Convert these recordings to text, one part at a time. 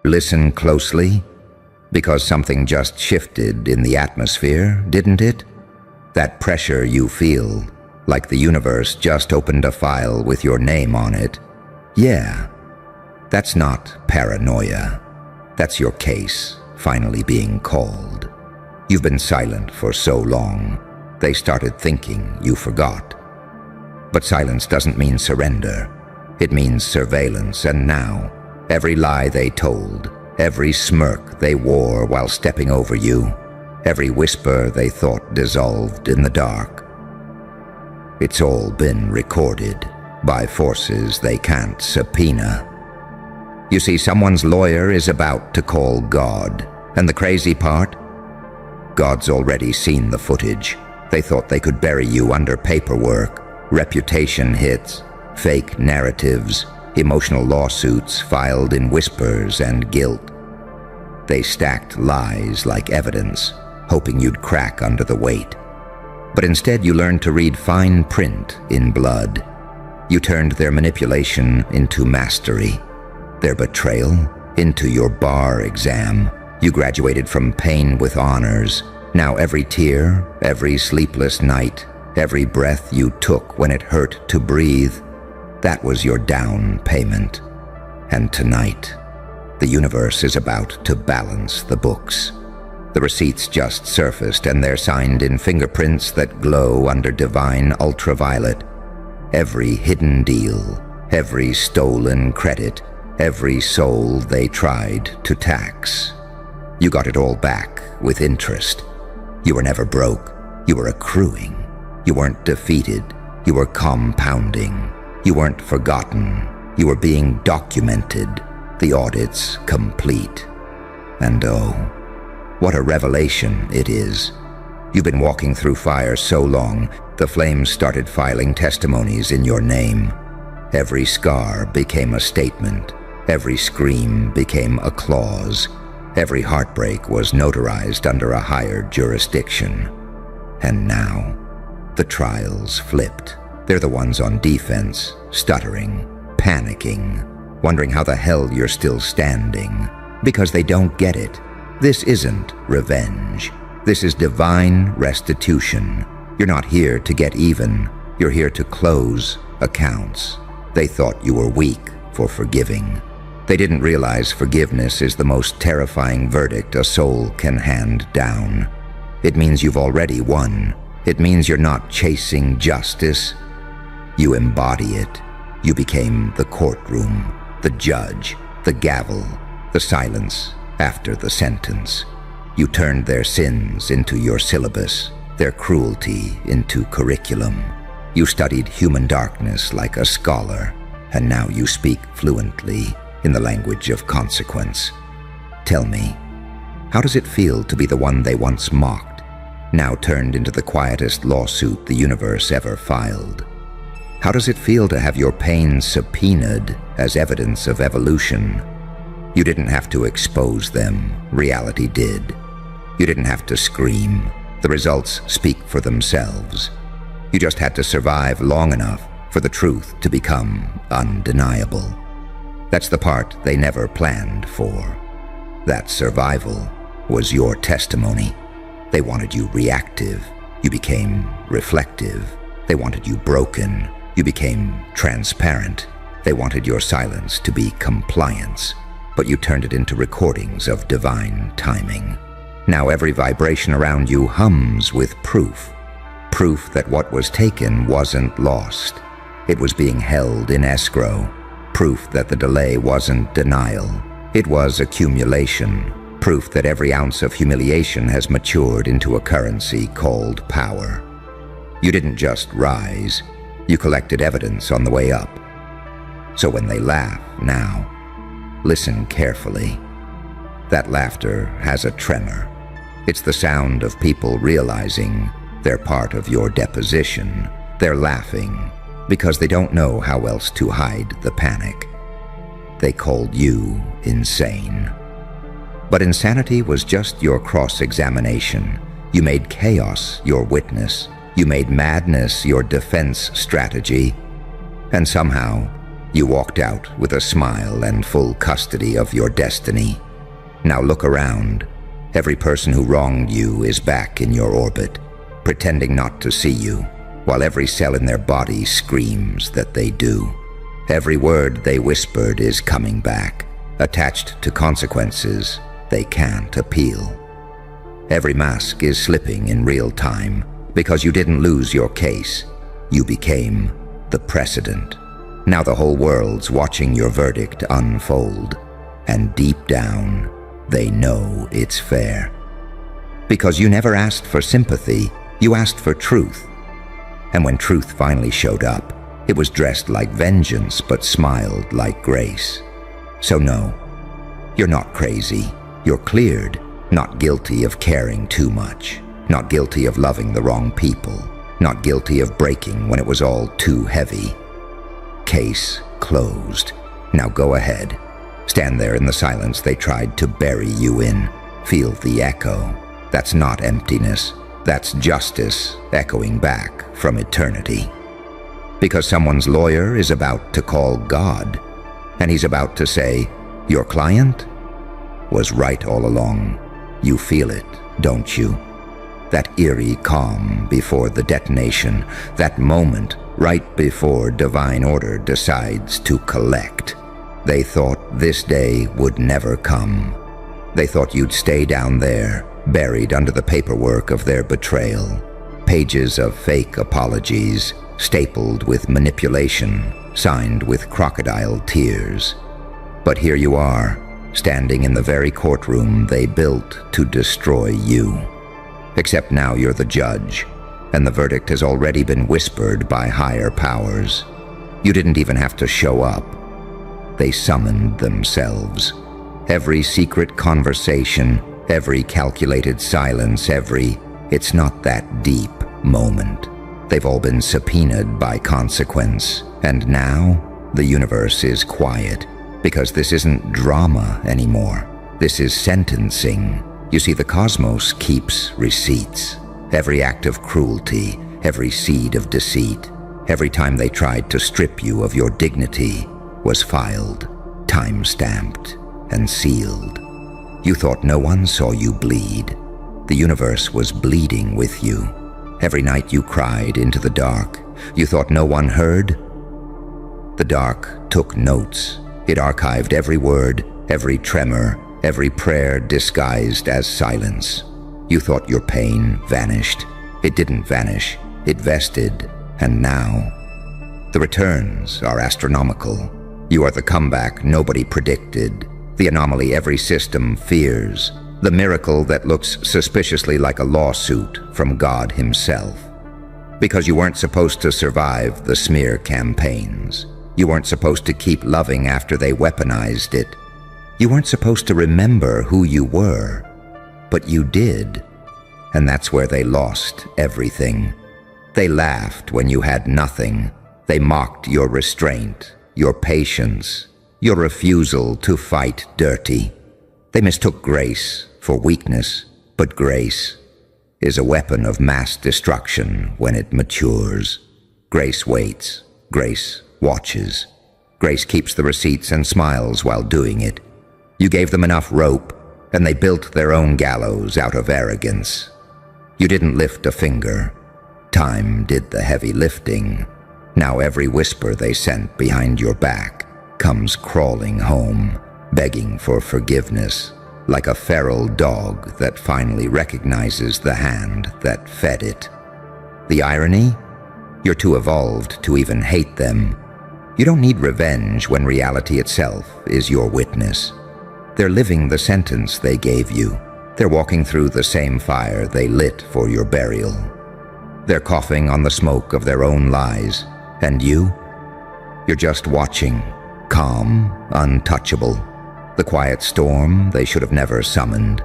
Listen closely, because something just shifted in the atmosphere, didn't it? That pressure you feel, like the universe just opened a file with your name on it. Yeah, that's not paranoia. That's your case finally being called. You've been silent for so long, they started thinking you forgot. But silence doesn't mean surrender. It means surveillance, and now, every lie they told, every smirk they wore while stepping over you, every whisper they thought dissolved in the dark. It's all been recorded by forces they can't subpoena. You see, someone's lawyer is about to call God, and the crazy part? God's already seen the footage. They thought they could bury you under paperwork, reputation hits, fake narratives, emotional lawsuits filed in whispers and guilt. They stacked lies like evidence, hoping you'd crack under the weight. But instead you learned to read fine print in blood. You turned their manipulation into mastery, their betrayal into your bar exam. You graduated from pain with honors. Now every tear, every sleepless night, every breath you took when it hurt to breathe, that was your down payment. And tonight, the universe is about to balance the books. The receipts just surfaced, and they're signed in fingerprints that glow under divine ultraviolet. Every hidden deal, every stolen credit, every soul they tried to tax. You got it all back with interest. You were never broke. You were accruing. You weren't defeated. You were compounding. You weren't forgotten. You were being documented. The audit's complete. And oh, what a revelation it is. You've been walking through fire so long, the flames started filing testimonies in your name. Every scar became a statement. Every scream became a clause. Every heartbreak was notarized under a higher jurisdiction. And now, the trials flipped. They're the ones on defense, stuttering, panicking, wondering how the hell you're still standing. Because they don't get it. This isn't revenge. This is divine restitution. You're not here to get even. You're here to close accounts. They thought you were weak for forgiving. They didn't realize forgiveness is the most terrifying verdict a soul can hand down. It means you've already won. It means you're not chasing justice. You embody it. You became the courtroom, the judge, the gavel, the silence after the sentence. You turned their sins into your syllabus, their cruelty into curriculum. You studied human darkness like a scholar, and now you speak fluently in the language of consequence. Tell me, how does it feel to be the one they once mocked, now turned into the quietest lawsuit the universe ever filed? How does it feel to have your pain subpoenaed as evidence of evolution? You didn't have to expose them, reality did. You didn't have to scream. The results speak for themselves. You just had to survive long enough for the truth to become undeniable. That's the part they never planned for. That survival was your testimony. They wanted you reactive. You became reflective. They wanted you broken. You became transparent. They wanted your silence to be compliance, but you turned it into recordings of divine timing. Now every vibration around you hums with proof. Proof that what was taken wasn't lost. It was being held in escrow. Proof that the delay wasn't denial. It was accumulation. Proof that every ounce of humiliation has matured into a currency called power. You didn't just rise. You collected evidence on the way up. So when they laugh now, listen carefully. That laughter has a tremor. It's the sound of people realizing they're part of your deposition. They're laughing because they don't know how else to hide the panic. They called you insane. But insanity was just your cross-examination. You made chaos your witness. You made madness your defense strategy. And somehow, You walked out with a smile and full custody of your destiny. Now look around. Every person who wronged you is back in your orbit, pretending not to see you, while every cell in their body screams that they do. Every word they whispered is coming back, attached to consequences they can't appeal. Every mask is slipping in real time because you didn't lose your case. You became the precedent. Now the whole world's watching your verdict unfold, and deep down, they know it's fair. Because you never asked for sympathy, you asked for truth. And when truth finally showed up, it was dressed like vengeance but smiled like grace. So no, you're not crazy. You're cleared, not guilty of caring too much, not guilty of loving the wrong people, not guilty of breaking when it was all too heavy. Case closed. Now go ahead. Stand there in the silence they tried to bury you in. Feel the echo. That's not emptiness. That's justice echoing back from eternity. Because someone's lawyer is about to call God, and he's about to say, "Your client was right all along." You feel it, don't you? That eerie calm before the detonation, that moment right before divine order decides to collect. They thought this day would never come. They thought you'd stay down there, buried under the paperwork of their betrayal. Pages of fake apologies, stapled with manipulation, signed with crocodile tears. But here you are, standing in the very courtroom they built to destroy you. Except now you're the judge, and the verdict has already been whispered by higher powers. You didn't even have to show up. They summoned themselves. Every secret conversation, every calculated silence, every "it's not that deep" moment. They've all been subpoenaed by consequence, and now the universe is quiet, because this isn't drama anymore. This is sentencing. You see, the cosmos keeps receipts. Every act of cruelty, every seed of deceit, every time they tried to strip you of your dignity was filed, time-stamped, and sealed. You thought no one saw you bleed. The universe was bleeding with you. Every night you cried into the dark. You thought no one heard. The dark took notes. It archived every word, every tremor, every prayer disguised as silence. You thought your pain vanished. It didn't vanish. It vested, and now the returns are astronomical. You are the comeback nobody predicted, the anomaly every system fears, the miracle that looks suspiciously like a lawsuit from God himself. Because you weren't supposed to survive the smear campaigns. You weren't supposed to keep loving after they weaponized it. You weren't supposed to remember who you were, but you did. And that's where they lost everything. They laughed when you had nothing. They mocked your restraint, your patience, your refusal to fight dirty. They mistook grace for weakness, but grace is a weapon of mass destruction when it matures. Grace waits. Grace watches. Grace keeps the receipts and smiles while doing it. You gave them enough rope, and they built their own gallows out of arrogance. You didn't lift a finger. Time did the heavy lifting. Now every whisper they sent behind your back comes crawling home, begging for forgiveness, like a feral dog that finally recognizes the hand that fed it. The irony? You're too evolved to even hate them. You don't need revenge when reality itself is your witness. They're living the sentence they gave you. They're walking through the same fire they lit for your burial. They're coughing on the smoke of their own lies. And you? You're just watching, calm, untouchable. The quiet storm they should have never summoned.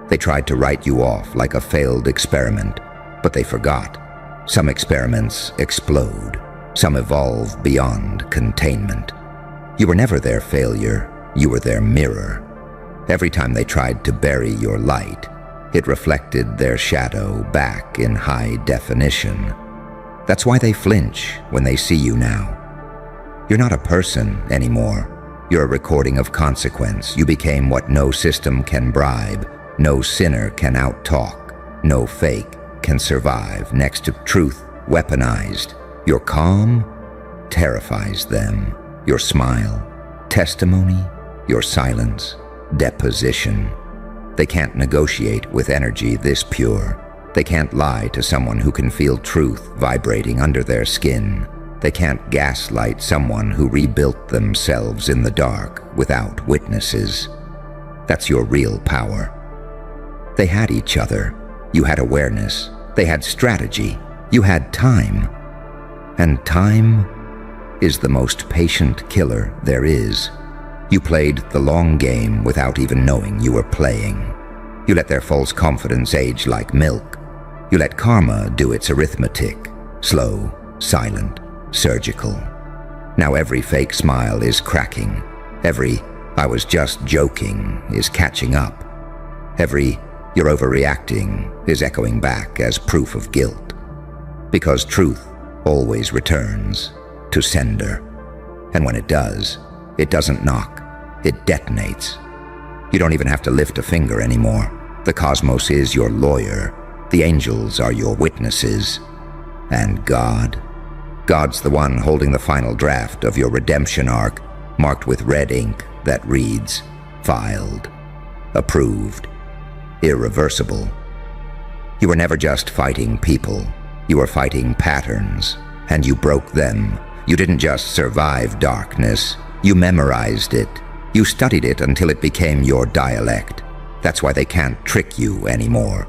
They tried to write you off like a failed experiment, but they forgot. Some experiments explode. Some evolve beyond containment. You were never their failure. You were their mirror. Every time they tried to bury your light, it reflected their shadow back in high definition. That's why they flinch when they see you now. You're not a person anymore. You're a recording of consequence. You became what no system can bribe, no sinner can out-talk, no fake can survive next to truth weaponized. Your calm terrifies them. Your smile, testimony, your silence, deposition. They can't negotiate with energy this pure. They can't lie to someone who can feel truth vibrating under their skin. They can't gaslight someone who rebuilt themselves in the dark without witnesses. That's your real power. They had each other. You had awareness. They had strategy. You had time. And time is the most patient killer there is. You played the long game without even knowing you were playing. You let their false confidence age like milk. You let karma do its arithmetic, slow, silent, surgical. Now every fake smile is cracking. Every "I was just joking" is catching up. Every "you're overreacting" is echoing back as proof of guilt. Because truth always returns to sender. And when it does, it doesn't knock, it detonates. You don't even have to lift a finger anymore. The cosmos is your lawyer. The angels are your witnesses. And God's the one holding the final draft of your redemption arc, marked with red ink that reads, filed, approved, irreversible. You were never just fighting people. You were fighting patterns, and you broke them. You didn't just survive darkness. You memorized it. You studied it until it became your dialect. That's why they can't trick you anymore.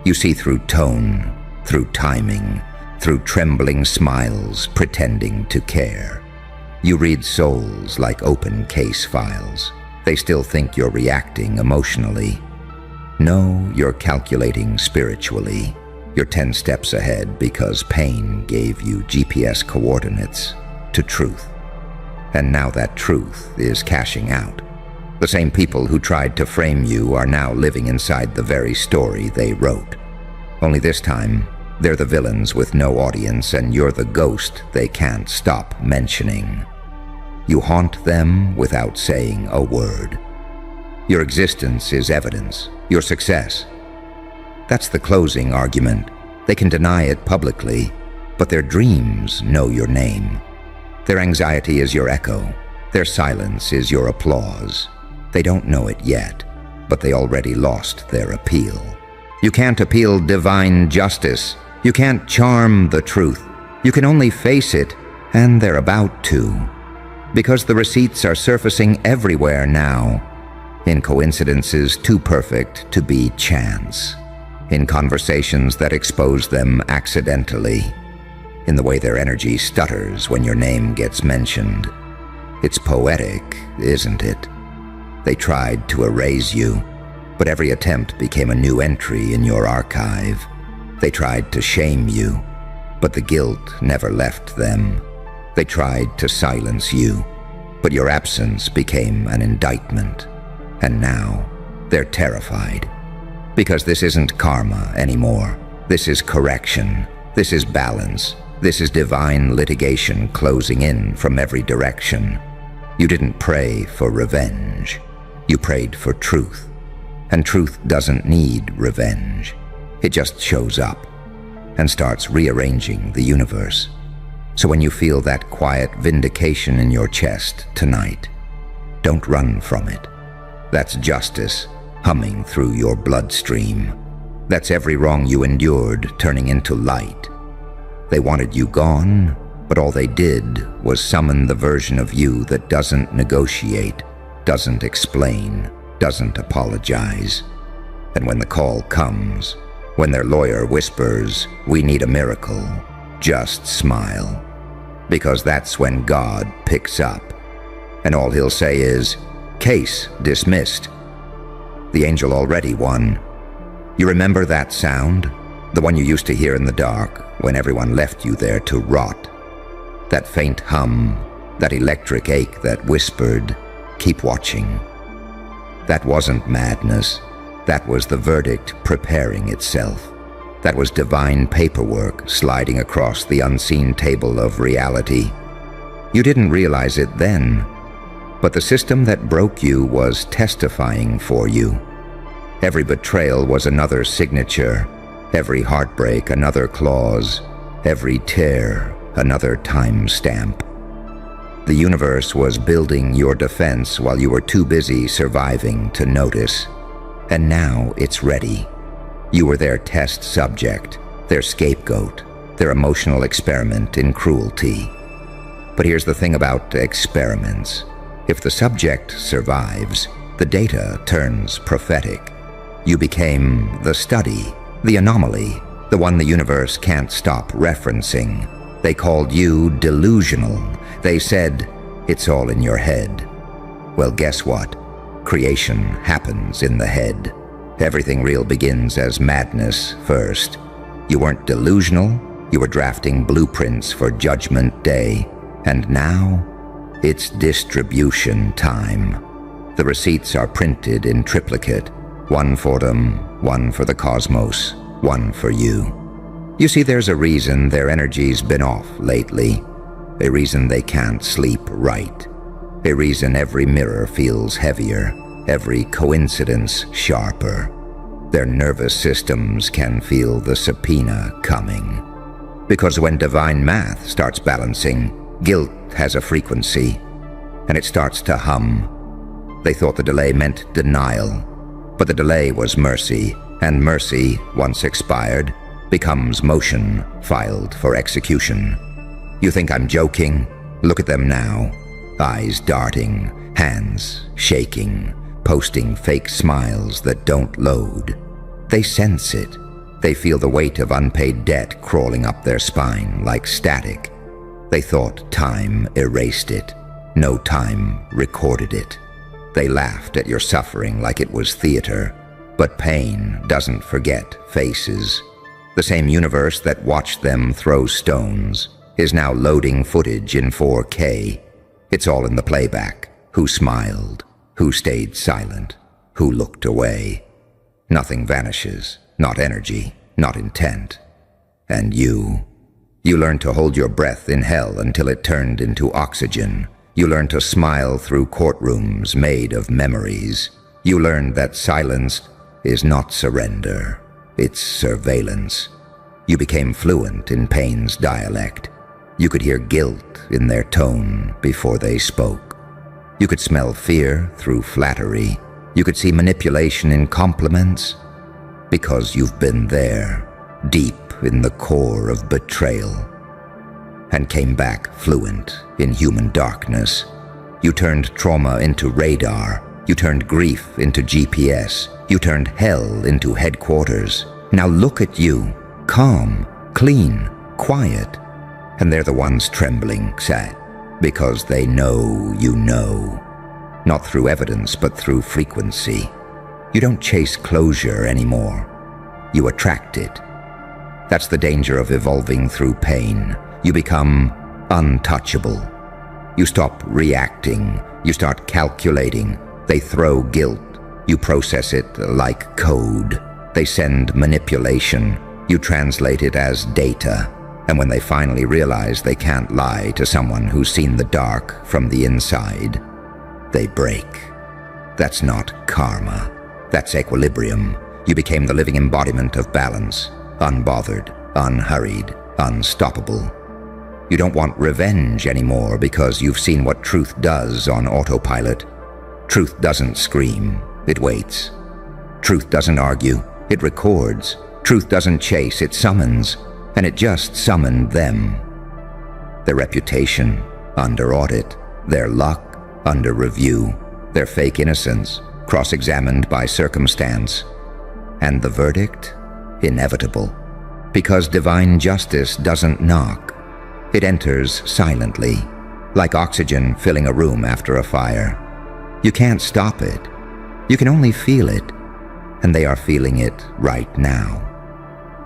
You see through tone, through timing, through trembling smiles pretending to care. You read souls like open case files. They still think you're reacting emotionally. No, you're calculating spiritually. You're 10 steps ahead because pain gave you GPS coordinates to truth. And now that truth is cashing out. The same people who tried to frame you are now living inside the very story they wrote. Only this time, they're the villains with no audience, and you're the ghost they can't stop mentioning. You haunt them without saying a word. Your existence is evidence, your success. That's the closing argument. They can deny it publicly, but their dreams know your name. Their anxiety is your echo. Their silence is your applause. They don't know it yet, but they already lost their appeal. You can't appeal divine justice. You can't charm the truth. You can only face it, and they're about to. Because the receipts are surfacing everywhere now, in coincidences too perfect to be chance, in conversations that expose them accidentally, in the way their energy stutters when your name gets mentioned. It's poetic, isn't it? They tried to erase you, but every attempt became a new entry in your archive. They tried to shame you, but the guilt never left them. They tried to silence you, but your absence became an indictment. And now, they're terrified. Because this isn't karma anymore. This is correction. This is balance. This is divine litigation closing in from every direction. You didn't pray for revenge. You prayed for truth. And truth doesn't need revenge. It just shows up and starts rearranging the universe. So when you feel that quiet vindication in your chest tonight, don't run from it. That's justice humming through your bloodstream. That's every wrong you endured turning into light. They wanted you gone, but all they did was summon the version of you that doesn't negotiate, doesn't explain, doesn't apologize. And when the call comes, when their lawyer whispers, "We need a miracle," just smile. Because that's when God picks up. And all he'll say is, "Case dismissed." The angel already won. You remember that sound? The one you used to hear in the dark when everyone left you there to rot. That faint hum, that electric ache that whispered, "Keep watching." That wasn't madness. That was the verdict preparing itself. That was divine paperwork sliding across the unseen table of reality. You didn't realize it then, but the system that broke you was testifying for you. Every betrayal was another signature, every heartbreak another clause, every tear another timestamp. The universe was building your defense while you were too busy surviving to notice. And now it's ready. You were their test subject, their scapegoat, their emotional experiment in cruelty. But here's the thing about experiments. If the subject survives, the data turns prophetic. You became the study, the anomaly, the one the universe can't stop referencing. They called you delusional. They said, it's all in your head. Well, guess what? Creation happens in the head. Everything real begins as madness first. You weren't delusional, you were drafting blueprints for Judgment Day. And now, it's distribution time. The receipts are printed in triplicate. One for them, one for the cosmos, one for you. You see, there's a reason their energy's been off lately. A reason they can't sleep right. A reason every mirror feels heavier, every coincidence sharper. Their nervous systems can feel the subpoena coming. Because when divine math starts balancing, guilt has a frequency, and it starts to hum. They thought the delay meant denial, but the delay was mercy, and mercy, once expired, becomes motion filed for execution. You think I'm joking? Look at them now. Eyes darting, hands shaking, posting fake smiles that don't load. They sense it. They feel the weight of unpaid debt crawling up their spine like static. They thought time erased it. No time recorded it. They laughed at your suffering like it was theater. But pain doesn't forget faces. The same universe that watched them throw stones is now loading footage in 4K. It's all in the playback. Who smiled? Who stayed silent? Who looked away? Nothing vanishes. Not energy. Not intent. And you learned to hold your breath in hell until it turned into oxygen. You learned to smile through courtrooms made of memories. You learned that silence is not surrender. It's surveillance. You became fluent in pain's dialect. You could hear guilt in their tone before they spoke. You could smell fear through flattery. You could see manipulation in compliments. Because you've been there, deep in the core of betrayal, and came back fluent in human darkness. You turned trauma into radar. You turned grief into GPS. You turned hell into headquarters. Now look at you, calm, clean, quiet. And they're the ones trembling, sad, because they know you know. Not through evidence, but through frequency. You don't chase closure anymore. You attract it. That's the danger of evolving through pain. You become untouchable. You stop reacting. You start calculating. They throw guilt. You process it like code. They send manipulation. You translate it as data. And when they finally realize they can't lie to someone who's seen the dark from the inside, they break. That's not karma. That's equilibrium. You became the living embodiment of balance. Unbothered, unhurried, unstoppable. You don't want revenge anymore because you've seen what truth does on autopilot. Truth doesn't scream, it waits. Truth doesn't argue, it records. Truth doesn't chase, it summons. And it just summoned them. Their reputation under audit, their luck under review, their fake innocence cross-examined by circumstance. And the verdict? Inevitable. Because divine justice doesn't knock. It enters silently, like oxygen filling a room after a fire. You can't stop it. You can only feel it. And they are feeling it right now.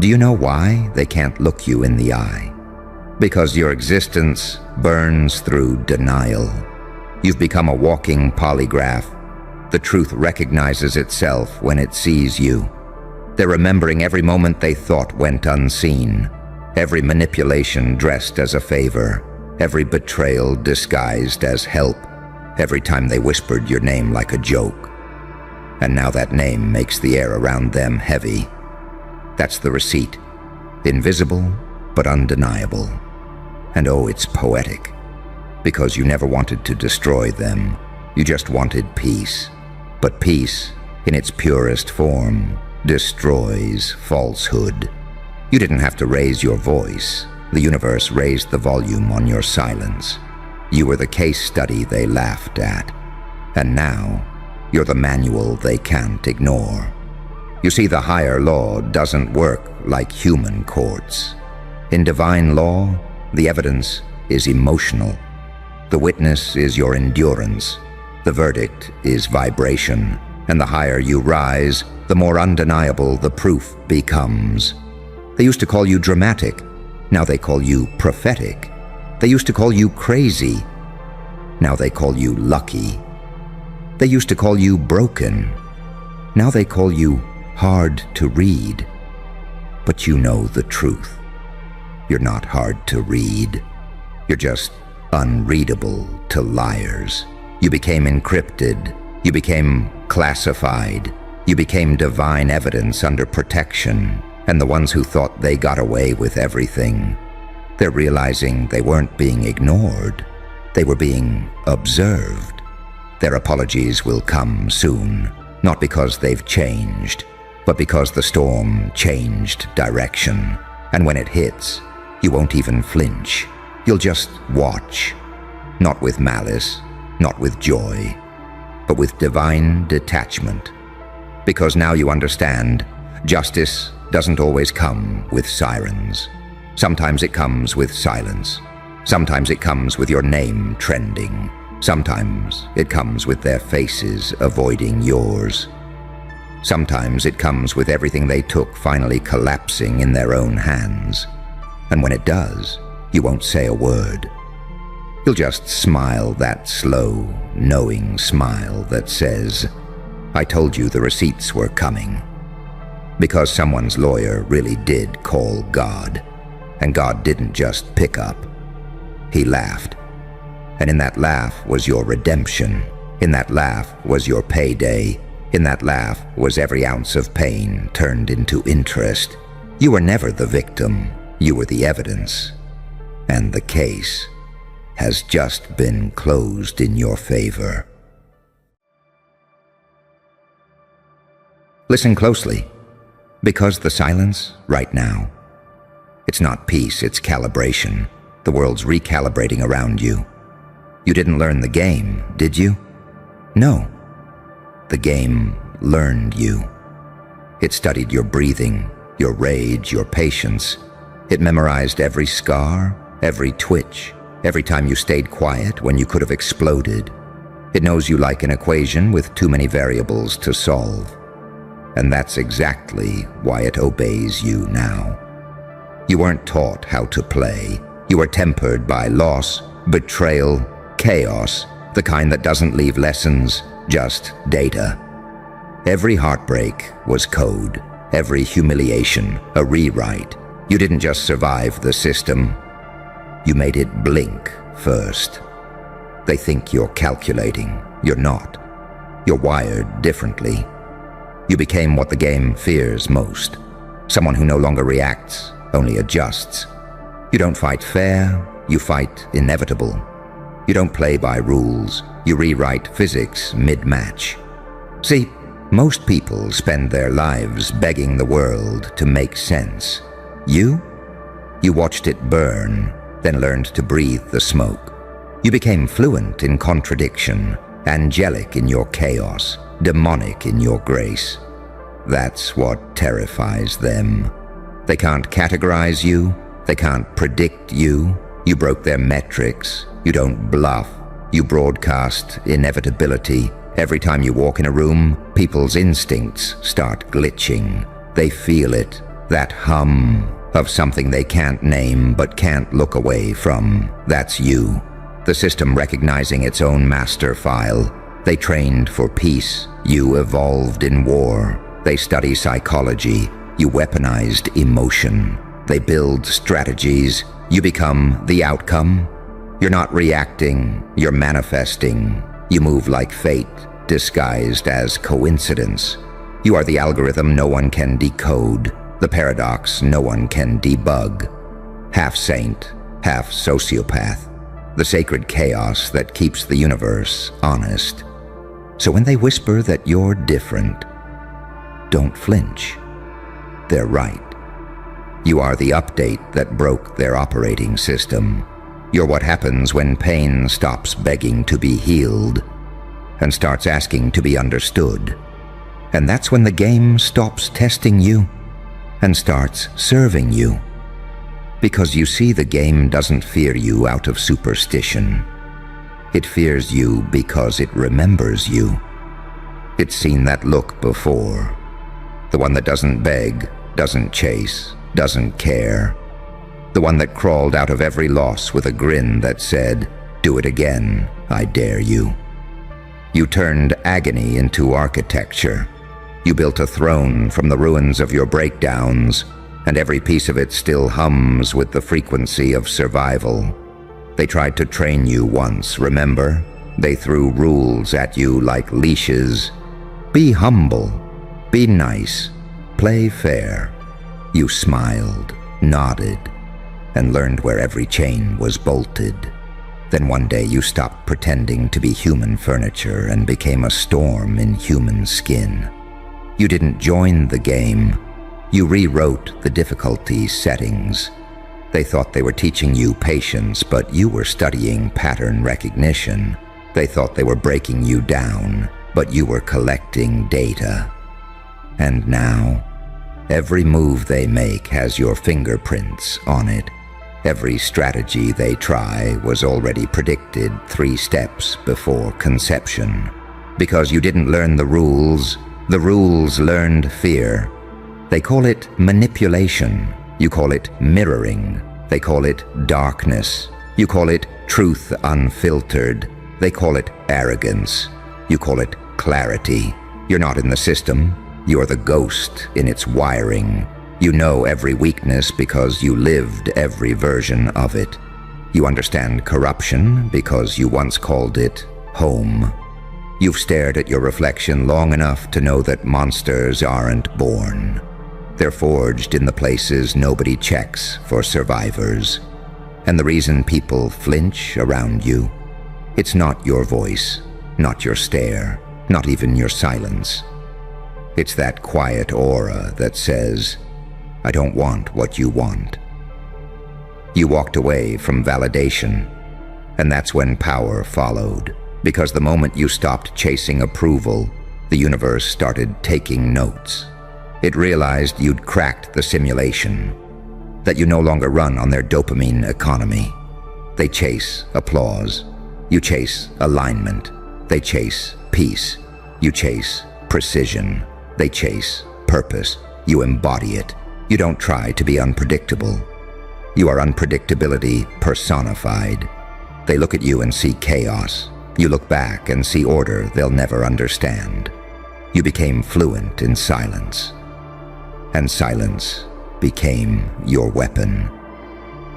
Do you know why they can't look you in the eye? Because your existence burns through denial. You've become a walking polygraph. The truth recognizes itself when it sees you. They're remembering every moment they thought went unseen, every manipulation dressed as a favor, every betrayal disguised as help, every time they whispered your name like a joke. And now that name makes the air around them heavy. That's the receipt. Invisible, but undeniable. And oh, it's poetic. Because you never wanted to destroy them. You just wanted peace. But peace, in its purest form, destroys falsehood. You didn't have to raise your voice. The universe raised the volume on your silence. You were the case study they laughed at. And now, you're the manual they can't ignore. You see, the higher law doesn't work like human courts. In divine law, the evidence is emotional. The witness is your endurance. The verdict is vibration. And the higher you rise, the more undeniable the proof becomes. They used to call you dramatic. Now they call you prophetic. They used to call you crazy. Now they call you lucky. They used to call you broken. Now they call you hard to read. But you know the truth. You're not hard to read. You're just unreadable to liars. You became encrypted. You became classified. You became divine evidence under protection. And the ones who thought they got away with everything, they're realizing they weren't being ignored. They were being observed. Their apologies will come soon, not because they've changed, but because the storm changed direction. And when it hits, you won't even flinch. You'll just watch, not with malice, not with joy, but with divine detachment. Because now you understand, justice doesn't always come with sirens. Sometimes it comes with silence. Sometimes it comes with your name trending. Sometimes it comes with their faces avoiding yours. Sometimes it comes with everything they took finally collapsing in their own hands. And when it does, you won't say a word. You'll just smile that slow, knowing smile that says, "I told you the receipts were coming." Because someone's lawyer really did call God, and God didn't just pick up. He laughed. And in that laugh was your redemption. In that laugh was your payday. In that laugh was every ounce of pain turned into interest. You were never the victim. You were the evidence. And the case has just been closed in your favor. Listen closely. Because the silence, right now, it's not peace, it's calibration. The world's recalibrating around you. You didn't learn the game, did you? No. The game learned you. It studied your breathing, your rage, your patience. It memorized every scar, every twitch, every time you stayed quiet when you could have exploded. It knows you like an equation with too many variables to solve. And that's exactly why it obeys you now. You weren't taught how to play. You were tempered by loss, betrayal, chaos, the kind that doesn't leave lessons, just data. Every heartbreak was code, every humiliation a rewrite. You didn't just survive the system, you made it blink first. They think you're calculating, you're not. You're wired differently. You became what the game fears most. Someone who no longer reacts, only adjusts. You don't fight fair, you fight inevitable. You don't play by rules, you rewrite physics mid-match. See, most people spend their lives begging the world to make sense. You watched it burn, then learned to breathe the smoke. You became fluent in contradiction, angelic in your chaos, demonic in your grace. That's what terrifies them. They can't categorize you, they can't predict you. You broke their metrics, you don't bluff, you broadcast inevitability. Every time you walk in a room, people's instincts start glitching. They feel it, that hum of something they can't name but can't look away from. That's you. The system recognizing its own master file. They trained for peace, you evolved in war. They study psychology, you weaponized emotion. They build strategies, you become the outcome. You're not reacting, you're manifesting. You move like fate, disguised as coincidence. You are the algorithm no one can decode, the paradox no one can debug. Half saint, half sociopath, the sacred chaos that keeps the universe honest. So when they whisper that you're different, don't flinch. They're right. You are the update that broke their operating system. You're what happens when pain stops begging to be healed and starts asking to be understood. And that's when the game stops testing you and starts serving you. Because you see, the game doesn't fear you out of superstition. It fears you because it remembers you. It's seen that look before. The one that doesn't beg, doesn't chase, doesn't care. The one that crawled out of every loss with a grin that said, "Do it again, I dare you." You turned agony into architecture. You built a throne from the ruins of your breakdowns, and every piece of it still hums with the frequency of survival. They tried to train you once, remember? They threw rules at you like leashes. Be humble, be nice, play fair. You smiled, nodded, and learned where every chain was bolted. Then one day you stopped pretending to be human furniture and became a storm in human skin. You didn't join the game. You rewrote the difficulty settings. They thought they were teaching you patience, but you were studying pattern recognition. They thought they were breaking you down, but you were collecting data. And now, every move they make has your fingerprints on it. Every strategy they try was already predicted 3 steps before conception. Because you didn't learn the rules learned fear. They call it manipulation. You call it mirroring. They call it darkness. You call it truth unfiltered. They call it arrogance. You call it clarity. You're not in the system. You're the ghost in its wiring. You know every weakness because you lived every version of it. You understand corruption because you once called it home. You've stared at your reflection long enough to know that monsters aren't born. They're forged in the places nobody checks for survivors. And the reason people flinch around you, it's not your voice, not your stare, not even your silence. It's that quiet aura that says, "I don't want what you want." You walked away from validation, and that's when power followed. Because the moment you stopped chasing approval, the universe started taking notes. It realized you'd cracked the simulation, that you no longer run on their dopamine economy. They chase applause. You chase alignment. They chase peace. You chase precision. They chase purpose. You embody it. You don't try to be unpredictable. You are unpredictability personified. They look at you and see chaos. You look back and see order they'll never understand. You became fluent in silence. And silence became your weapon.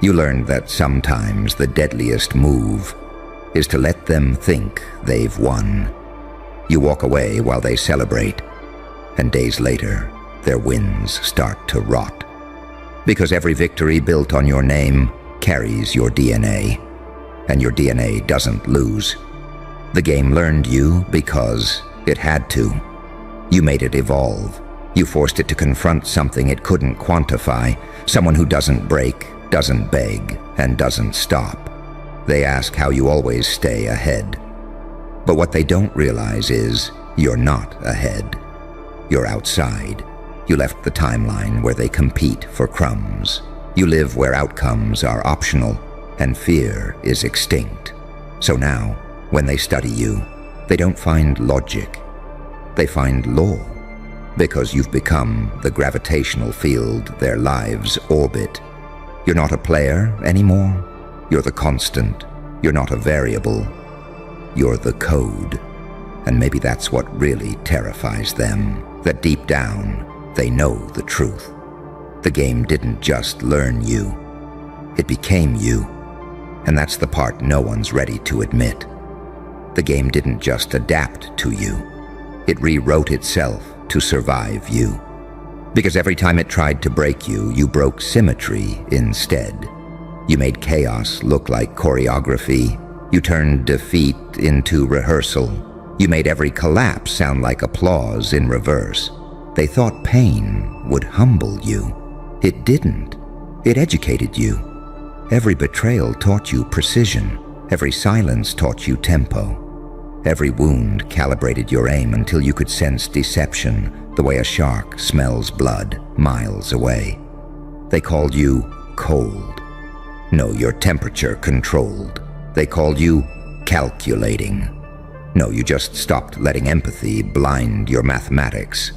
You learned that sometimes the deadliest move is to let them think they've won. You walk away while they celebrate, and days later, their wins start to rot. Because every victory built on your name carries your DNA, and your DNA doesn't lose. The game learned you because it had to. You made it evolve. You forced it to confront something it couldn't quantify, someone who doesn't break, doesn't beg, and doesn't stop. They ask how you always stay ahead. But what they don't realize is you're not ahead. You're outside. You left the timeline where they compete for crumbs. You live where outcomes are optional and fear is extinct. So now, when they study you, they don't find logic. They find law. Because you've become the gravitational field their lives orbit. You're not a player anymore. You're the constant. You're not a variable. You're the code. And maybe that's what really terrifies them, that deep down, they know the truth. The game didn't just learn you. It became you. And that's the part no one's ready to admit. The game didn't just adapt to you. It rewrote itself to survive you. Because every time it tried to break you, you broke symmetry instead. You made chaos look like choreography. You turned defeat into rehearsal. You made every collapse sound like applause in reverse. They thought pain would humble you. It didn't. It educated you. Every betrayal taught you precision. Every silence taught you tempo. Every wound calibrated your aim until you could sense deception, the way a shark smells blood miles away. They called you cold. No, your temperature controlled. They called you calculating. No, you just stopped letting empathy blind your mathematics.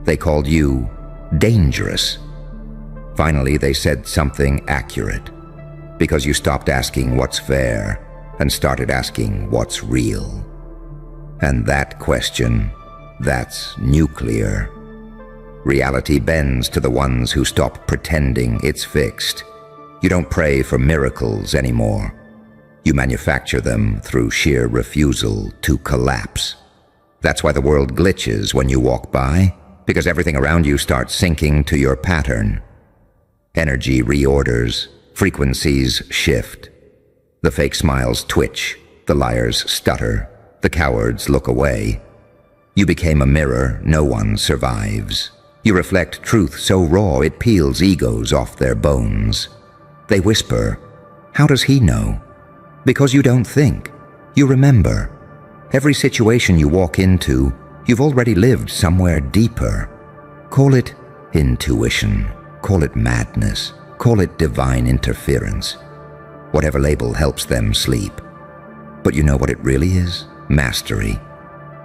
They called you dangerous. Finally, they said something accurate, because you stopped asking what's fair and started asking what's real. And that question, that's nuclear. Reality bends to the ones who stop pretending it's fixed. You don't pray for miracles anymore. You manufacture them through sheer refusal to collapse. That's why the world glitches when you walk by, because everything around you starts syncing to your pattern. Energy reorders, frequencies shift. The fake smiles twitch, the liars stutter, the cowards look away. You became a mirror no one survives. You reflect truth so raw it peels egos off their bones. They whisper, "How does he know?" Because you don't think, you remember. Every situation you walk into, you've already lived somewhere deeper. Call it intuition, call it madness, call it divine interference. Whatever label helps them sleep. But you know what it really is? Mastery.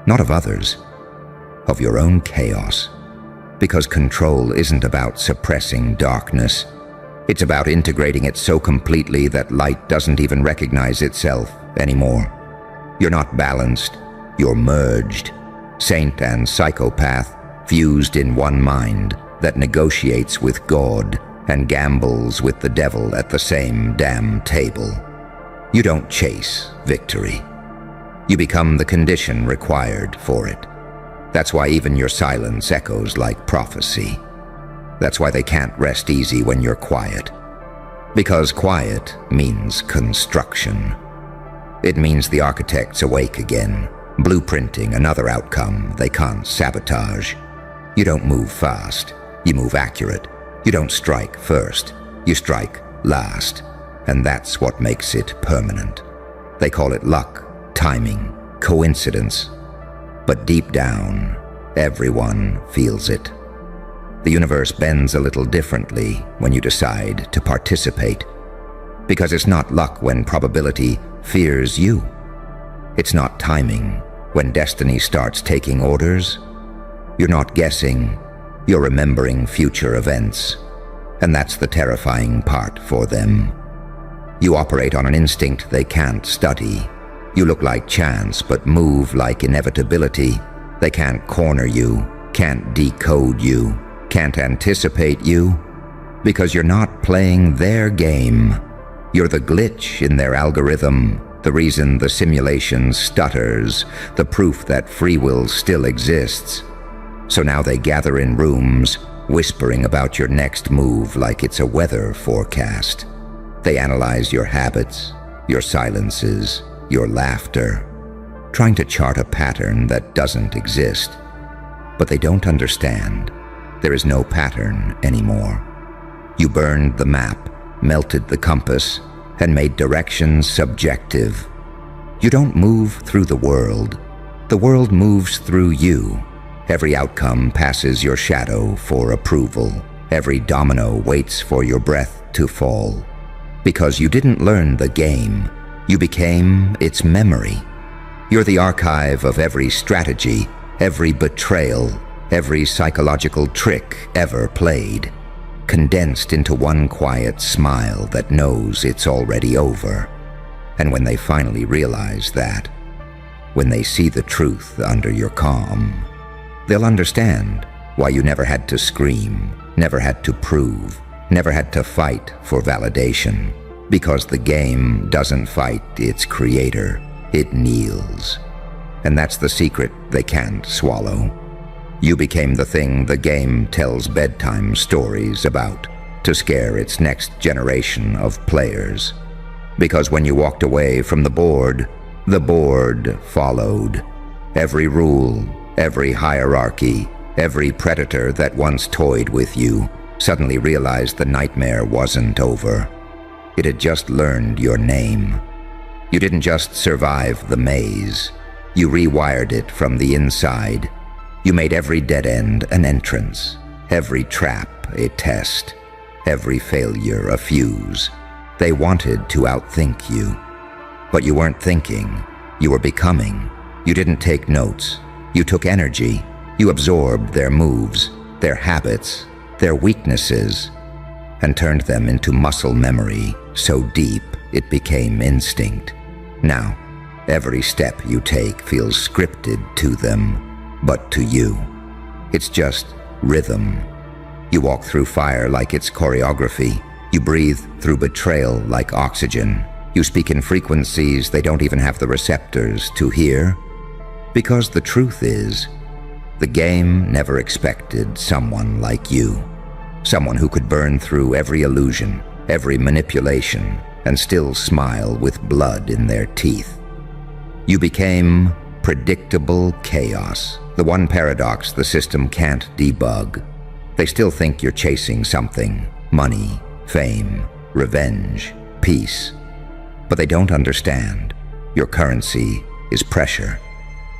Not of others, of your own chaos. Because control isn't about suppressing darkness. It's about integrating it so completely that light doesn't even recognize itself anymore. You're not balanced, you're merged. Saint and psychopath fused in one mind that negotiates with God and gambles with the devil at the same damn table. You don't chase victory. You become the condition required for it. That's why even your silence echoes like prophecy. That's why they can't rest easy when you're quiet. Because quiet means construction. It means the architect's awake again, blueprinting another outcome they can't sabotage. You don't move fast, you move accurate. You don't strike first, you strike last. And that's what makes it permanent. They call it luck, timing, coincidence. But deep down, everyone feels it. The universe bends a little differently when you decide to participate. Because it's not luck when probability fears you. It's not timing when destiny starts taking orders. You're not guessing, you're remembering future events. And that's the terrifying part for them. You operate on an instinct they can't study. You look like chance, but move like inevitability. They can't corner you, can't decode you, can't anticipate you, because you're not playing their game. You're the glitch in their algorithm, the reason the simulation stutters, the proof that free will still exists. So now they gather in rooms, whispering about your next move like it's a weather forecast. They analyze your habits, your silences, your laughter, trying to chart a pattern that doesn't exist. But they don't understand. There is no pattern anymore. You burned the map, melted the compass, and made directions subjective. You don't move through the world. The world moves through you. Every outcome passes your shadow for approval. Every domino waits for your breath to fall. Because you didn't learn the game, you became its memory. You're the archive of every strategy, every betrayal, every psychological trick ever played, condensed into one quiet smile that knows it's already over. And when they finally realize that, when they see the truth under your calm, they'll understand why you never had to scream, never had to prove, never had to fight for validation. Because the game doesn't fight its creator, it kneels. And that's the secret they can't swallow. You became the thing the game tells bedtime stories about to scare its next generation of players. Because when you walked away from the board followed. Every rule, every hierarchy, every predator that once toyed with you suddenly realized the nightmare wasn't over. It had just learned your name. You didn't just survive the maze. You rewired it from the inside. You made every dead end an entrance, every trap a test, every failure a fuse. They wanted to outthink you. But you weren't thinking, you were becoming. You didn't take notes. You took energy. You absorbed their moves, their habits, their weaknesses, and turned them into muscle memory so deep it became instinct. Now, every step you take feels scripted to them, but to you, it's just rhythm. You walk through fire like it's choreography. You breathe through betrayal like oxygen. You speak in frequencies they don't even have the receptors to hear. Because the truth is, the game never expected someone like you. Someone who could burn through every illusion, every manipulation, and still smile with blood in their teeth. You became predictable chaos, the one paradox the system can't debug. They still think you're chasing something: money, fame, revenge, peace. But they don't understand. Your currency is pressure.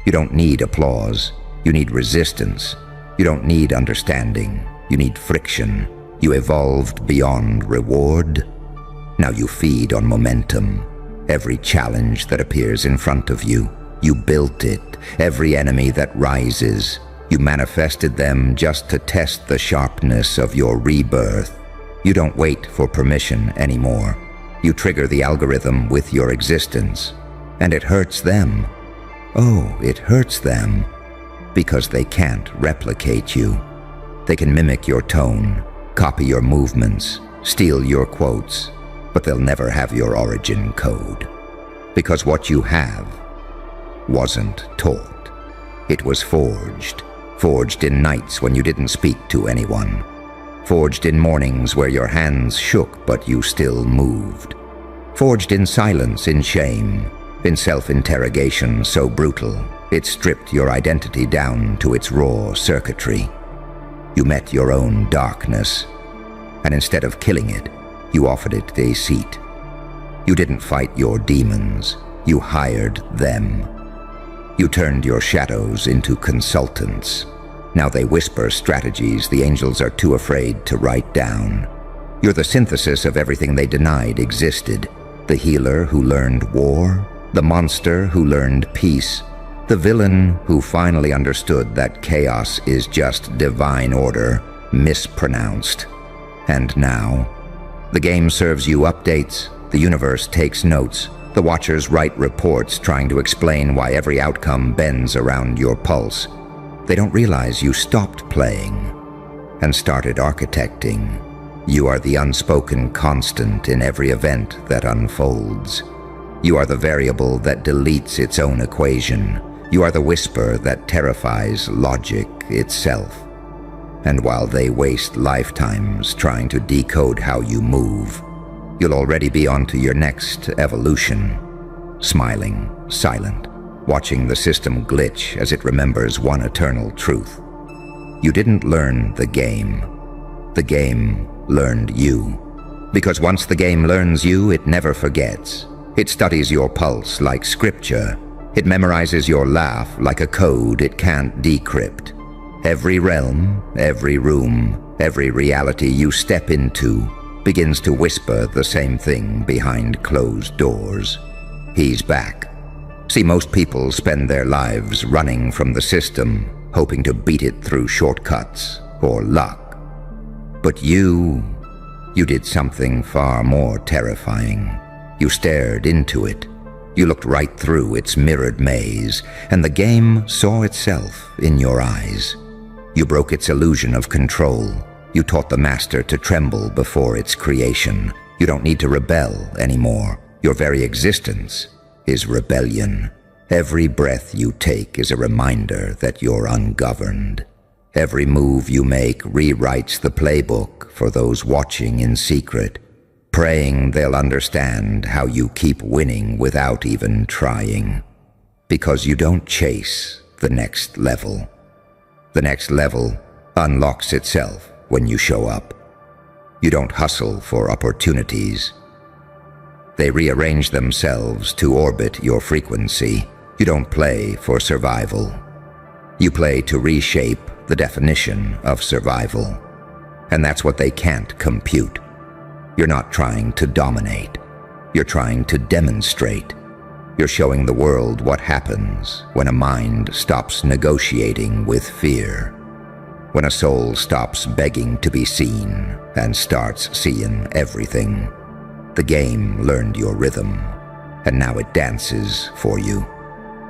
You don't need applause. You need resistance. You don't need understanding. You need friction. You evolved beyond reward. Now you feed on momentum. Every challenge that appears in front of you, you built it. Every enemy that rises, you manifested them just to test the sharpness of your rebirth. You don't wait for permission anymore. You trigger the algorithm with your existence. And it hurts them. Oh, it hurts them. Because they can't replicate you. They can mimic your tone, copy your movements, steal your quotes, but they'll never have your origin code. Because what you have wasn't taught. It was forged. Forged in nights when you didn't speak to anyone. Forged in mornings where your hands shook but you still moved. Forged in silence, in shame, in self-interrogation so brutal it stripped your identity down to its raw circuitry. You met your own darkness, and instead of killing it, you offered it a seat. You didn't fight your demons, you hired them. You turned your shadows into consultants. Now they whisper strategies the angels are too afraid to write down. You're the synthesis of everything they denied existed. The healer who learned war, the monster who learned peace, the villain who finally understood that chaos is just divine order, mispronounced. And now, the game serves you updates, the universe takes notes, the watchers write reports trying to explain why every outcome bends around your pulse. They don't realize you stopped playing and started architecting. You are the unspoken constant in every event that unfolds. You are the variable that deletes its own equation. You are the whisper that terrifies logic itself. And while they waste lifetimes trying to decode how you move, you'll already be onto your next evolution, smiling, silent, watching the system glitch as it remembers one eternal truth. You didn't learn the game. The game learned you. Because once the game learns you, it never forgets. It studies your pulse like scripture. It memorizes your laugh like a code it can't decrypt. Every realm, every room, every reality you step into begins to whisper the same thing behind closed doors. He's back. See, most people spend their lives running from the system, hoping to beat it through shortcuts or luck. But you did something far more terrifying. You stared into it. You looked right through its mirrored maze, and the game saw itself in your eyes. You broke its illusion of control. You taught the master to tremble before its creation. You don't need to rebel anymore. Your very existence is rebellion. Every breath you take is a reminder that you're ungoverned. Every move you make rewrites the playbook for those watching in secret, praying they'll understand how you keep winning without even trying. Because you don't chase the next level. The next level unlocks itself when you show up. You don't hustle for opportunities. They rearrange themselves to orbit your frequency. You don't play for survival. You play to reshape the definition of survival. And that's what they can't compute. You're not trying to dominate. You're trying to demonstrate. You're showing the world what happens when a mind stops negotiating with fear. When a soul stops begging to be seen and starts seeing everything. The game learned your rhythm, and now it dances for you.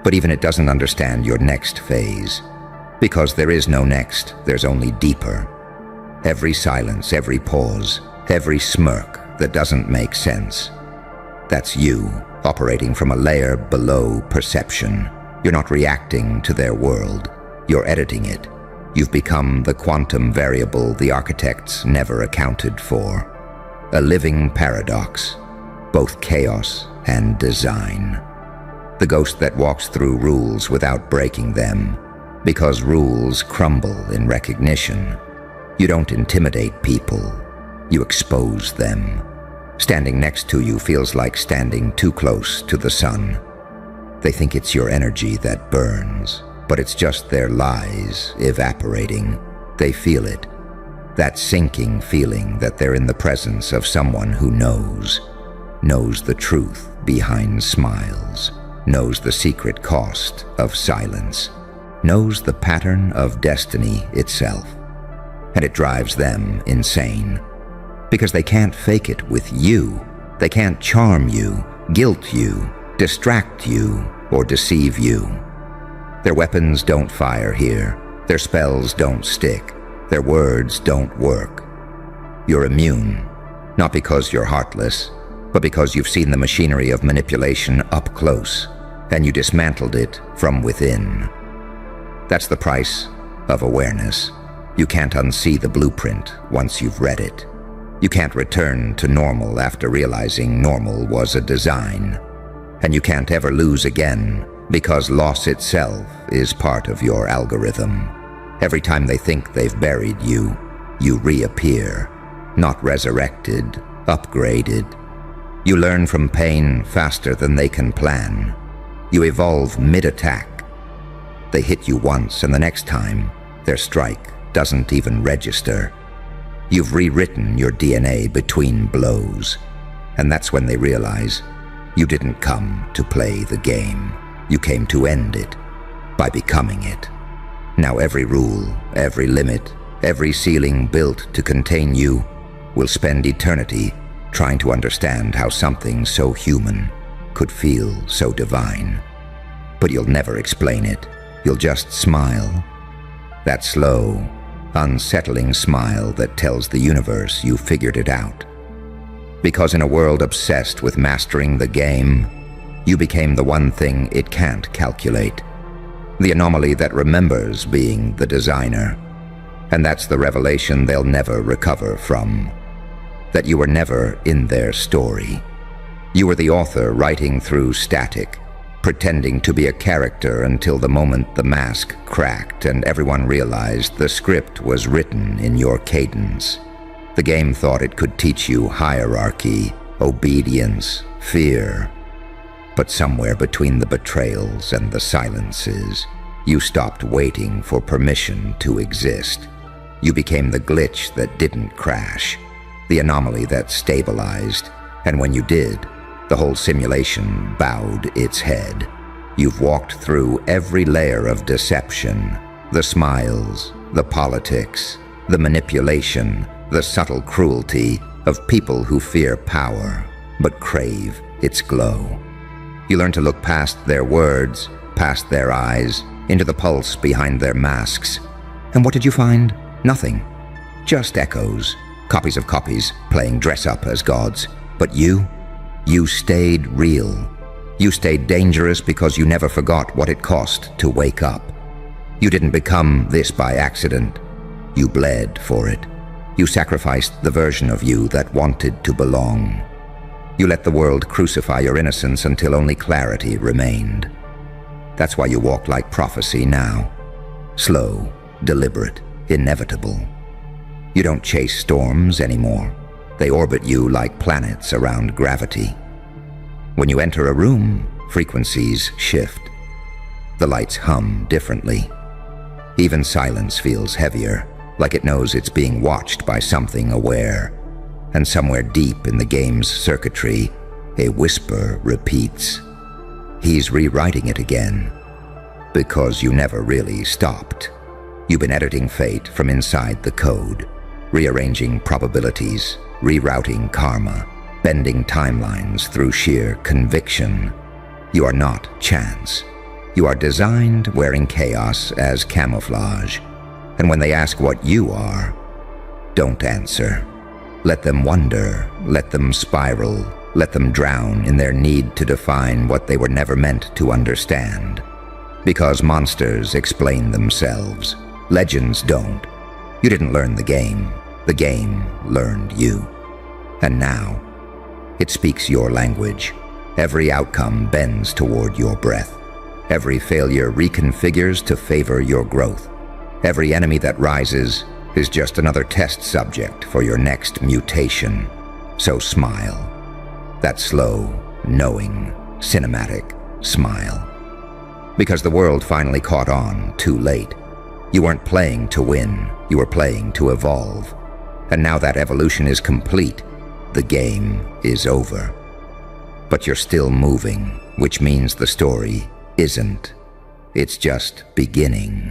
But even it doesn't understand your next phase. Because there is no next, there's only deeper. Every silence, every pause, every smirk that doesn't make sense. That's you, operating from a layer below perception. You're not reacting to their world. You're editing it. You've become the quantum variable the architects never accounted for. A living paradox, both chaos and design. The ghost that walks through rules without breaking them, because rules crumble in recognition. You don't intimidate people, you expose them. Standing next to you feels like standing too close to the sun. They think it's your energy that burns, but it's just their lies evaporating. They feel it. That sinking feeling that they're in the presence of someone who knows the truth behind smiles, knows the secret cost of silence, knows the pattern of destiny itself. And it drives them insane. Because they can't fake it with you. They can't charm you, guilt you, distract you, or deceive you. Their weapons don't fire here. Their spells don't stick. Their words don't work. You're immune, not because you're heartless, but because you've seen the machinery of manipulation up close, and you dismantled it from within. That's the price of awareness. You can't unsee the blueprint once you've read it. You can't return to normal after realizing normal was a design. And you can't ever lose again, because loss itself is part of your algorithm. Every time they think they've buried you, you reappear, not resurrected, upgraded. You learn from pain faster than they can plan. You evolve mid-attack. They hit you once, and the next time, their strike doesn't even register. You've rewritten your DNA between blows, and that's when they realize you didn't come to play the game. You came to end it by becoming it. Now every rule, every limit, every ceiling built to contain you will spend eternity trying to understand how something so human could feel so divine. But you'll never explain it. You'll just smile. That slow, unsettling smile that tells the universe you figured it out. Because in a world obsessed with mastering the game, you became the one thing it can't calculate. The anomaly that remembers being the designer. And that's the revelation they'll never recover from. That you were never in their story. You were the author writing through static, pretending to be a character until the moment the mask cracked and everyone realized the script was written in your cadence. The game thought it could teach you hierarchy, obedience, fear. But somewhere between the betrayals and the silences, you stopped waiting for permission to exist. You became the glitch that didn't crash, the anomaly that stabilized, and when you did, the whole simulation bowed its head. You've walked through every layer of deception, the smiles, the politics, the manipulation, the subtle cruelty of people who fear power, but crave its glow. You learn to look past their words, past their eyes, into the pulse behind their masks. And what did you find? Nothing. Just echoes. Copies of copies playing dress-up as gods. But you stayed real. You stayed dangerous because you never forgot what it cost to wake up. You didn't become this by accident. You bled for it. You sacrificed the version of you that wanted to belong. You let the world crucify your innocence until only clarity remained. That's why you walk like prophecy now. Slow, deliberate, inevitable. You don't chase storms anymore. They orbit you like planets around gravity. When you enter a room, frequencies shift. The lights hum differently. Even silence feels heavier, like it knows it's being watched by something aware. And somewhere deep in the game's circuitry, a whisper repeats. He's rewriting it again. Because you never really stopped. You've been editing fate from inside the code, rearranging probabilities, rerouting karma, bending timelines through sheer conviction. You are not chance. You are designed wearing chaos as camouflage. And when they ask what you are, don't answer. Let them wonder, let them spiral, let them drown in their need to define what they were never meant to understand. Because monsters explain themselves. Legends don't. You didn't learn the game learned you. And now, it speaks your language. Every outcome bends toward your breath. Every failure reconfigures to favor your growth. Every enemy that rises is just another test subject for your next mutation. So smile. That slow, knowing, cinematic smile. Because the world finally caught on too late. You weren't playing to win, you were playing to evolve. And now that evolution is complete, the game is over. But you're still moving, which means the story isn't. It's just beginning.